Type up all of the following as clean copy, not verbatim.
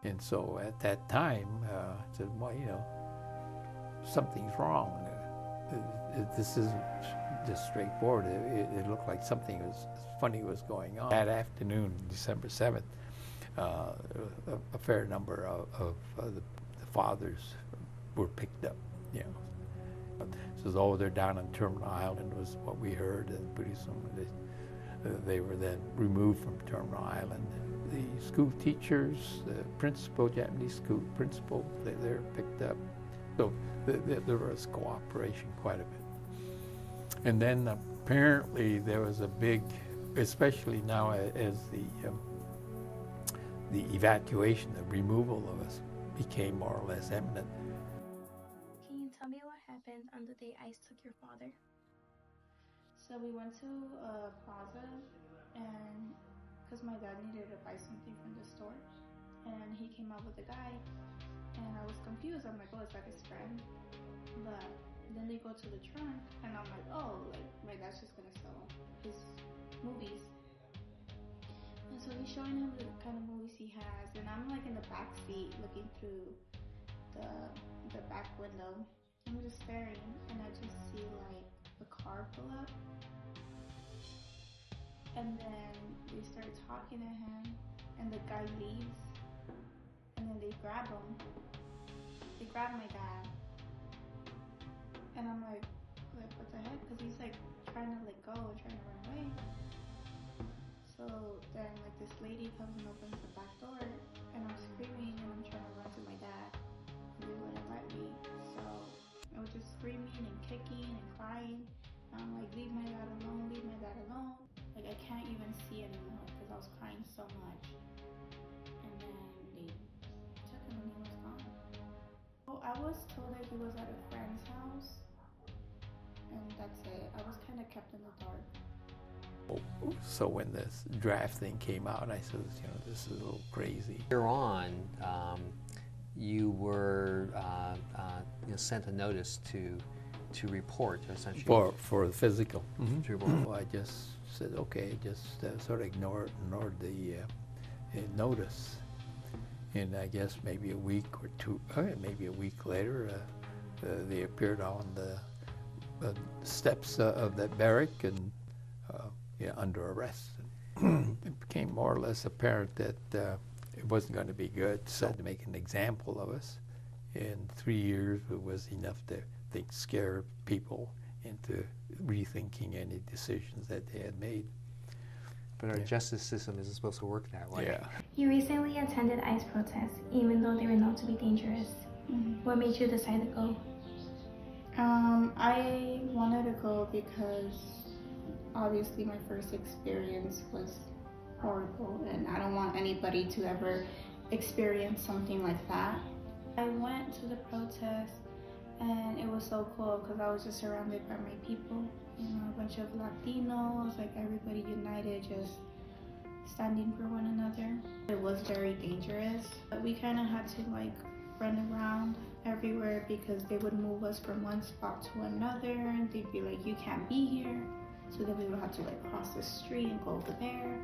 And so at that time, I said, well, something's wrong. This isn't just straightforward. It looked like something funny was going on. That afternoon, December 7th, a fair number of the fathers were picked up, So they're down on Terminal Island was what we heard, and pretty soon they were then removed from Terminal Island. The school teachers, the principal, Japanese school principal, they're picked up. So there was cooperation quite a bit. And then apparently there was a big, especially now as the evacuation, the removal of us became more or less imminent. Can you tell me what happened on the day ICE took your father? So we went to a plaza, and because my dad needed to buy something from the store, and he came out with a guy, and I was confused. I'm like, oh, is that his friend? But then they go to the trunk, and I'm like, oh, like my dad's just gonna sell his movies. And so he's showing him the kind of movies he has, and I'm like in the back seat looking through the back window. I'm just staring, and I just see like a car pull up. And then they started talking to him, and the guy leaves, and then they grab him. They grab my dad, and I'm like, what the heck? Because he's like trying to let go, trying to run away. So then like this lady comes and opens the back door, and I'm screaming, and I'm trying to run to my dad, and they wouldn't let me. So I was just screaming and kicking and crying. And I'm like, leave my dad alone, leave my dad alone. Like I can't even see anymore because I was crying so much. And then they took him and he was gone. Well, I was told that he was at a friend's house, and that's it. I was kind of kept in the dark. So when this draft thing came out, I said, this is a little crazy. Later on, you were sent a notice to report, essentially. For the physical. Mm-hmm. To report. Well, I just said, okay, just sort of ignored the notice. And I guess maybe a week or two, maybe a week later, they appeared on the steps of that barrack and under arrest. It became more or less apparent that it wasn't going to be good, so to make an example of us. In 3 years, it was enough to scare people into rethinking any decisions that they had made. But our justice system isn't supposed to work that way. Yeah. You recently attended ICE protests, even though they were known to be dangerous. Mm-hmm. What made you decide to go? I wanted to go because obviously my first experience was horrible, and I don't want anybody to ever experience something like that. I went to the protest, and it was so cool because I was just surrounded by my people, a bunch of Latinos, like everybody united, just standing for one another. It was very dangerous, but we kind of had to like run around everywhere because they would move us from one spot to another, and they'd be like, you can't be here. So then we would have to like cross the street and go over there.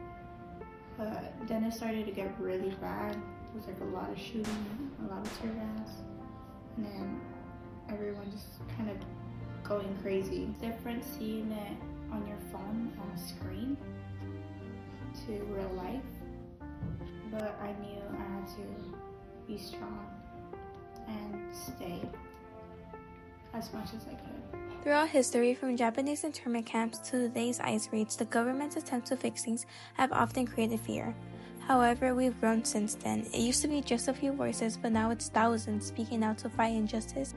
But then it started to get really bad. There was like a lot of shooting, a lot of tear gas, and then everyone just kind of going crazy. It's different seeing it on your phone on a screen to real life, but I knew I had to be strong and stay as much as I could. Throughout history, from Japanese internment camps to today's ICE raids, the government's attempts to fix things have often created fear. However, we've grown since then. It used to be just a few voices, but now it's thousands speaking out to fight injustice.